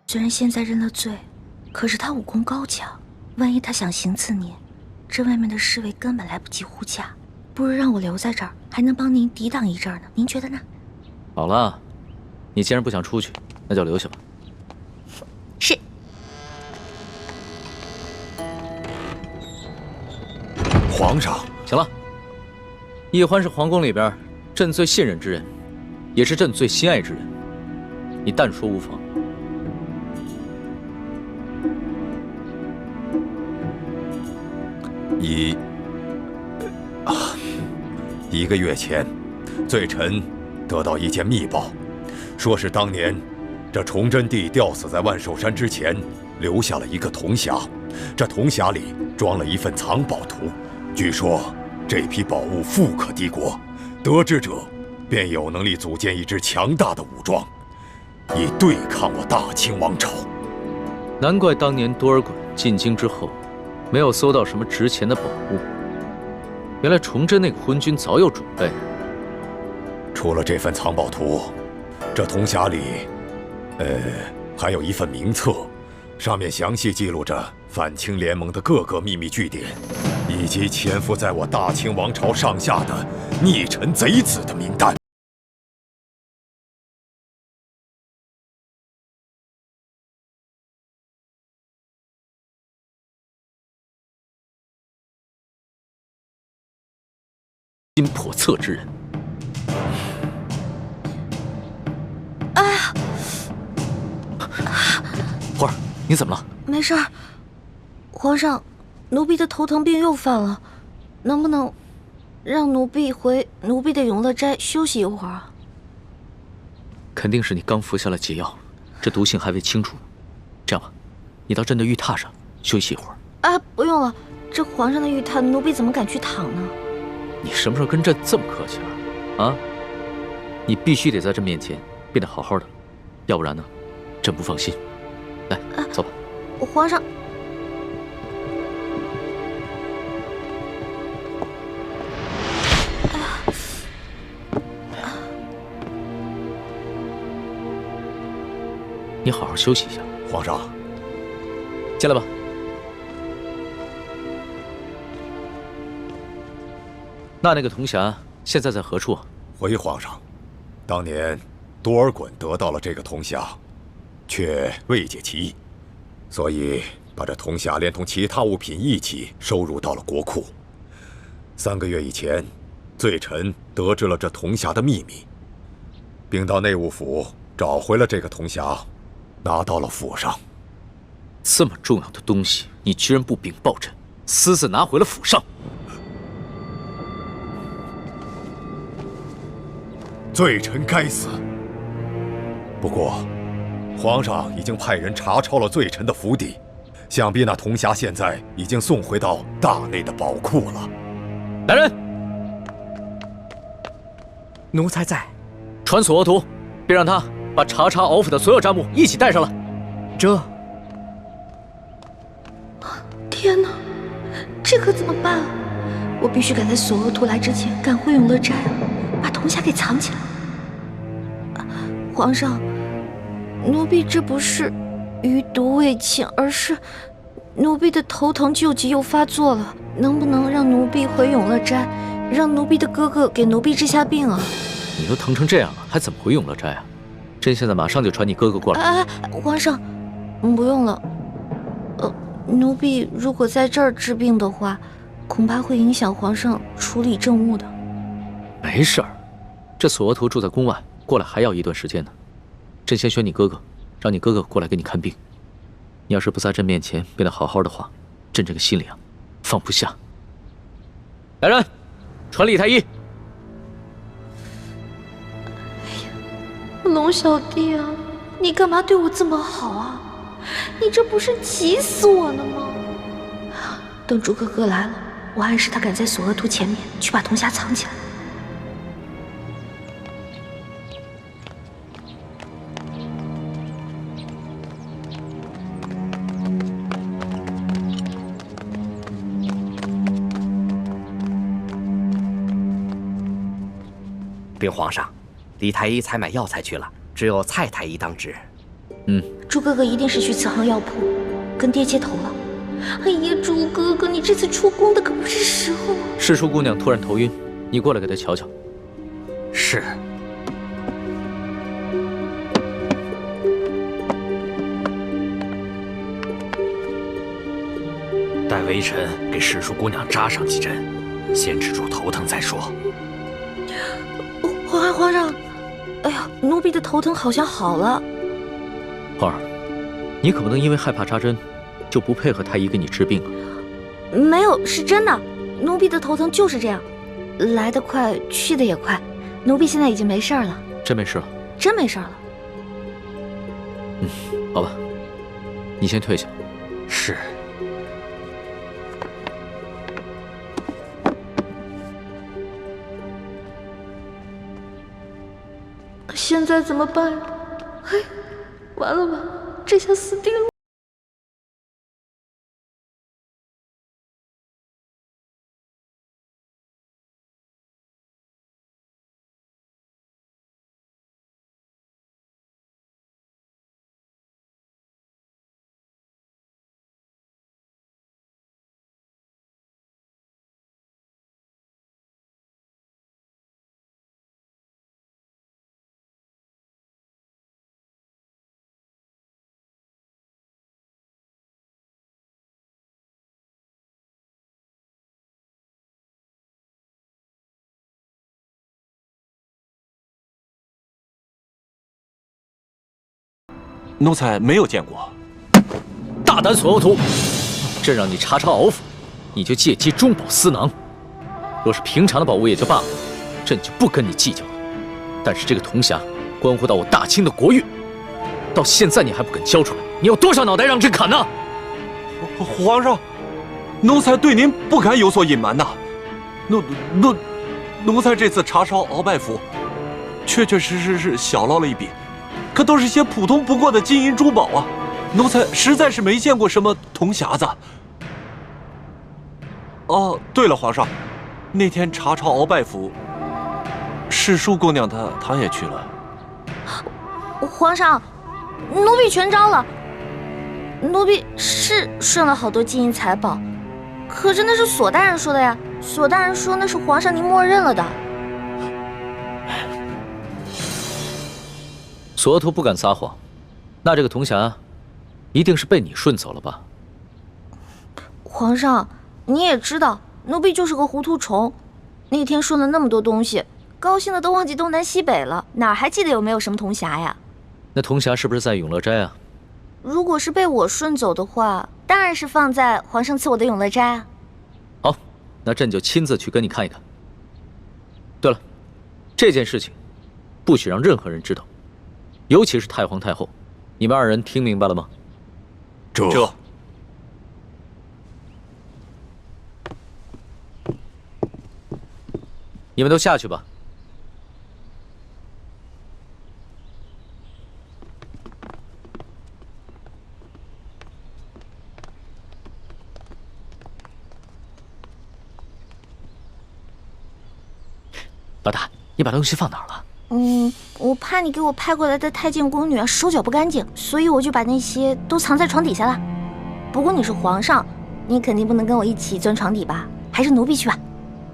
虽然现在认了罪，可是他武功高强，万一他想行刺您，这外面的侍卫根本来不及护驾。不如让我留在这儿，还能帮您抵挡一阵呢。您觉得呢？好了，你既然不想出去，那就留下吧。是。皇上，行了。易欢是皇宫里边朕最信任之人，也是朕最心爱之人，你但说无妨。1个月前，罪臣得到一件密报，说是当年这崇祯帝吊死在万寿山之前，留下了一个铜匣，这铜匣里装了一份藏宝图。据说这批宝物富可敌国，得知者便有能力组建一支强大的武装，以对抗我大清王朝。难怪当年多尔衮进京之后，没有搜到什么值钱的宝物。原来崇祯那个昏君早有准备。除了这份藏宝图，这铜匣里，还有一份名册，上面详细记录着反清联盟的各个秘密据点，以及潜伏在我大清王朝上下的逆臣贼子的名单。心叵测之人。哎呀！花儿，你怎么了？没事儿。皇上，奴婢的头疼病又犯了，能不能让奴婢回奴婢的永乐斋休息一会儿啊？肯定是你刚服下了解药，这毒性还未清除。这样吧，你到朕的玉榻上休息一会儿。啊，不用了，这皇上的玉榻，奴婢怎么敢去躺呢？你什么时候跟朕这么客气了？啊？你必须得在朕面前变得好好的，要不然呢，朕不放心。来，走吧。皇上。你好好休息一下。皇上，进来吧。那个铜匣现在在何处啊？回皇上，当年多尔衮得到了这个铜匣，却未解其意，所以把这铜匣连同其他物品一起收入到了国库。3个月以前，罪臣得知了这铜匣的秘密，并到内务府找回了这个铜匣，拿到了府上。这么重要的东西，你居然不禀报朕，私自拿回了府上。罪臣该死。不过，皇上已经派人查抄了罪臣的府邸，想必那铜匣现在已经送回到大内的宝库了。来人，奴才在。传索额图，便让他把查查敖府的所有账目一起带上来。这。天哪，这可怎么办啊？我必须赶在索额图来之前赶回永乐斋，把铜匣给藏起来。皇上，奴婢这不是余毒未尽，而是奴婢的头疼旧疾又发作了。能不能让奴婢回永乐斋，让奴婢的哥哥给奴婢治下病啊？你都疼成这样了，还怎么回永乐斋啊？朕现在马上就传你哥哥过来。皇上，不用了。奴婢如果在这儿治病的话，恐怕会影响皇上处理政务的。没事儿，这索额图住在宫外，过来还要一段时间呢。朕先选你哥哥，让你哥哥过来给你看病。你要是不在朕面前变得好好的话，朕这个心里啊，放不下。来人，传李太医。龙小弟啊，你干嘛对我这么好啊？你这不是急死我了吗？等朱哥哥来了，我暗示他赶在索额图前面去把铜匣藏起来。禀皇上，李太医采买药材去了，只有蔡太医当值。朱哥哥一定是去慈航药铺跟爹接头了。哎呀，朱哥哥，你这次出宫的可不是时候啊！世淑姑娘突然头晕，你过来给她瞧瞧。是。待微臣给世淑姑娘扎上几针，先止住头疼再说。皇上，哎呀，奴婢的头疼好像好了。皇儿，你可不能因为害怕扎针，就不配合太医给你治病啊！没有，是真的，奴婢的头疼就是这样，来得快，去得也快。奴婢现在已经没事了。真没事了？真没事了。好吧，你先退下。是。现在怎么办呀？嘿，完了吧，这下死定了。奴才没有见过。大胆索额图！朕让你查抄敖府，你就借机中饱私囊。若是平常的宝物也就罢了，朕就不跟你计较了。但是这个铜匣关乎到我大清的国运，到现在你还不肯交出来，你有多少脑袋让朕砍呢？皇上，奴才对您不敢有所隐瞒呐。奴才这次查抄鳌拜府，确实是小捞了一笔，可都是些普通不过的金银珠宝啊。奴才实在是没见过什么铜匣子。哦，对了，皇上，那天查抄鳌拜府，世淑姑娘她也去了。皇上，奴婢全招了。奴婢是顺了好多金银财宝，可是那是索大人说的呀。索大人说那是皇上您默认了的。索额图不敢撒谎，那这个铜匣一定是被你顺走了吧？皇上，你也知道，奴婢就是个糊涂虫。那天顺了那么多东西，高兴的都忘记东南西北了，哪还记得有没有什么铜匣呀？那铜匣是不是在永乐斋啊？如果是被我顺走的话，当然是放在皇上赐我的永乐斋啊。好，那朕就亲自去跟你看一看。对了，这件事情不许让任何人知道，尤其是太皇太后。你们二人听明白了吗？这。你们都下去吧。老大，你把东西放哪儿了？我怕你给我派过来的太监宫女手脚不干净，所以我就把那些都藏在床底下了。不过你是皇上，你肯定不能跟我一起钻床底吧？还是奴婢去吧。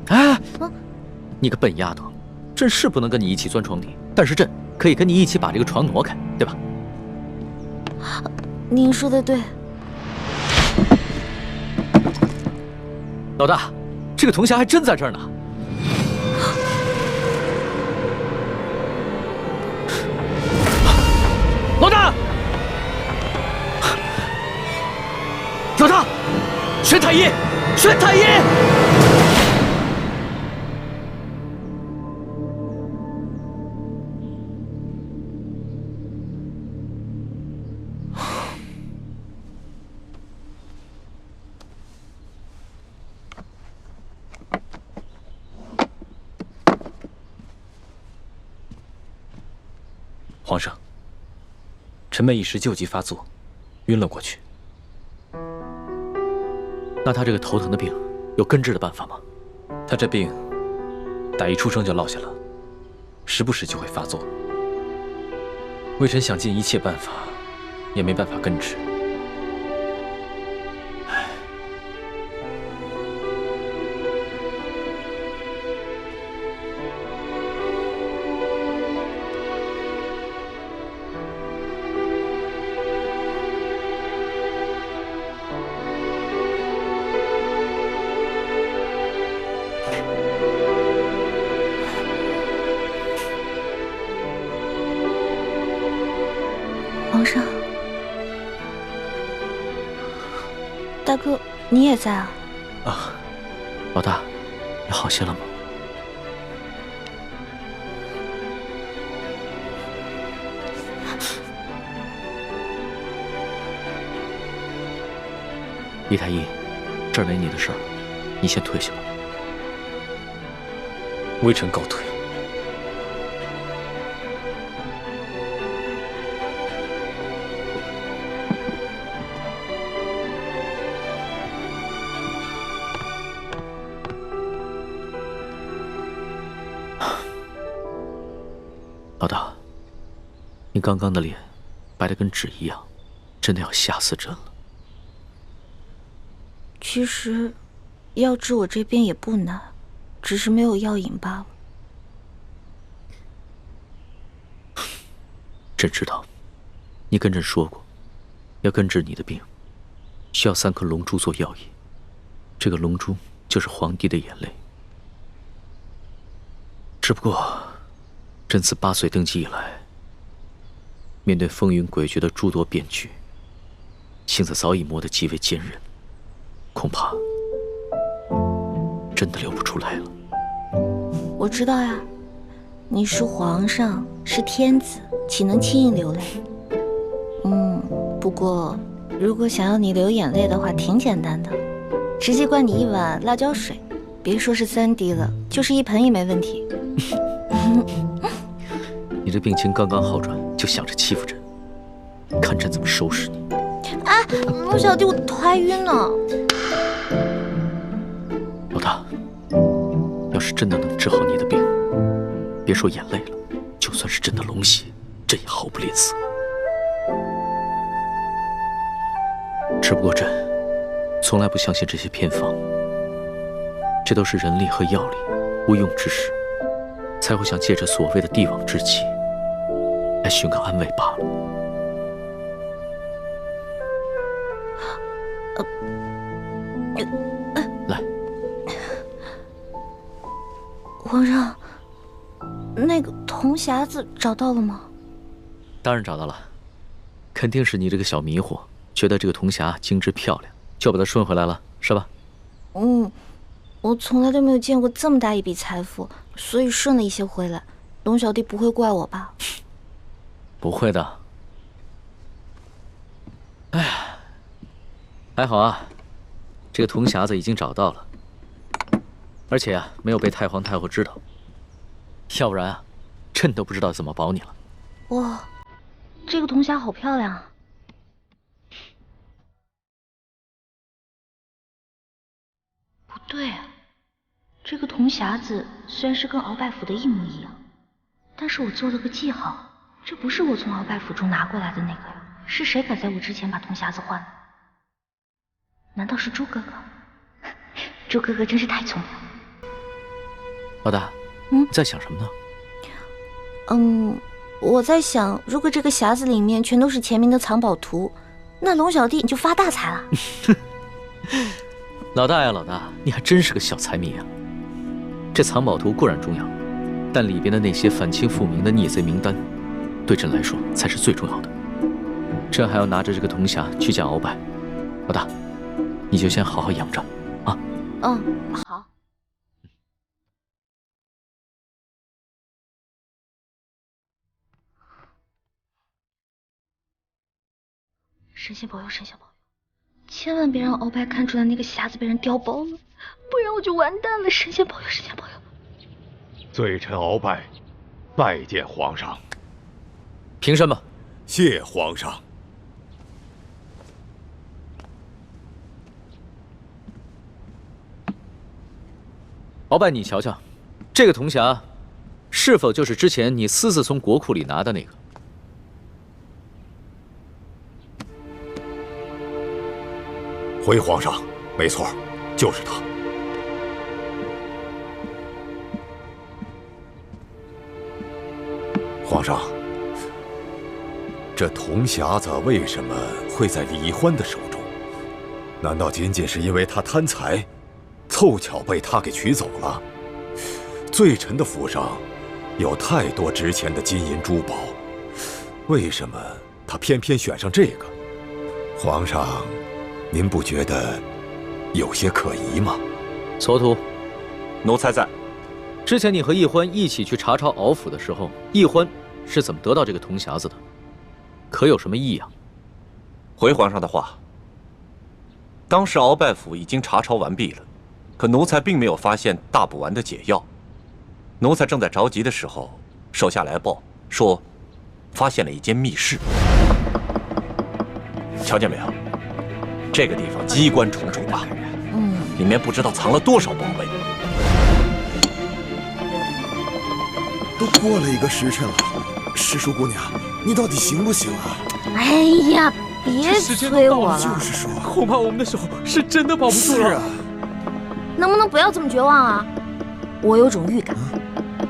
哎，你个笨丫头，朕是不能跟你一起钻床底，但是朕可以跟你一起把这个床挪开，对吧？您说的对。老大，这个铜匣还真在这儿呢。老大，老大，宣太医，宣太医！皇上，臣妹一时旧疾发作，晕了过去。那他这个头疼的病有根治的办法吗？他这病打一出生就落下了，时不时就会发作。微臣想尽一切办法，也没办法根治。皇上，大哥，你也在啊？啊，老大，你好些了吗？李太医，这儿没你的事儿，你先退下吧。微臣告退。老大，你刚刚的脸白得跟纸一样，真的要吓死朕了。其实，要治我这病也不难，只是没有药引罢了。朕知道，你跟朕说过，要根治你的病，需要3颗龙珠做药引。这个龙珠就是皇帝的眼泪。只不过，朕自8岁登基以来，面对风云诡谲的诸多变局，性子早已磨得极为坚韧，恐怕真的流不出来了。我知道呀，你是皇上，是天子，岂能轻易流泪？不过，如果想要你流眼泪的话，挺简单的，直接灌你一碗辣椒水，别说是3滴了，就是1盆也没问题。你这病情刚刚好转，就想着欺负朕，看朕怎么收拾你！哎，龙小弟，我头还晕呢。老大，要是真的能治好你的病，别说眼泪了，就算是朕的龙血，朕也毫不吝啬。只不过朕从来不相信这些偏方，这都是人力和药力无用之时，才会想借着所谓的帝王之气来寻个安慰罢了。来，皇上，那个铜匣子找到了吗？当然找到了，肯定是你这个小迷糊，觉得这个铜匣精致漂亮，就把它顺回来了，是吧？我从来都没有见过这么大一笔财富，所以顺了一些回来。龙小弟不会怪我吧？不会的。哎呀，还好啊，这个铜匣子已经找到了，而且啊，没有被太皇太后知道，要不然啊，朕都不知道怎么保你了。哇，这个铜匣好漂亮啊！不对啊，这个铜匣子虽然是跟鳌拜府的一模一样，但是我做了个记号，这不是我从鳌拜府中拿过来的那个呀，是谁敢在我之前把铜匣子换了？难道是朱哥哥？朱哥哥真是太聪明了。老大，你在想什么呢？我在想，如果这个匣子里面全都是前明的藏宝图，那龙小弟你就发大财了。老大呀，老大，你还真是个小财迷啊！这藏宝图固然重要，但里边的那些反清复明的逆贼名单，对朕来说才是最重要的。朕还要拿着这个铜匣去见鳌拜。老大，你就先好好养着啊。好。神仙保佑，神仙保佑！千万别让鳌拜看出来那个匣子被人调包了，不然我就完蛋了！神仙保佑，神仙保佑！罪臣鳌拜，拜见皇上。凭什么？谢皇上。鳌拜，你瞧瞧，这个铜匣，是否就是之前你私自从国库里拿的那个？回皇上，没错，就是他。皇上，这铜匣子为什么会在李欢的手中？难道仅仅是因为他贪财，凑巧被他给取走了？罪臣的府上有太多值钱的金银珠宝，为什么他偏偏选上这个？皇上，您不觉得有些可疑吗？蹉跎，奴才在。之前你和奕欢一起去查抄鳌府的时候，奕欢是怎么得到这个铜匣子的？可有什么异样？回皇上的话，当时鳌拜府已经查抄完毕了，可奴才并没有发现大补丸的解药。奴才正在着急的时候，手下来报说，发现了一间密室。瞧见没有？这个地方机关重重啊，里面不知道藏了多少宝贝。都过了1个时辰了，诗书姑娘，你到底行不行啊？哎呀，别催我了。就是说，恐怕我们的手是真的保不住了。是啊，能不能不要这么绝望啊？我有种预感，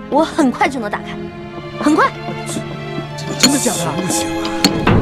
我很快就能打开，很快。真的假的？行不行啊？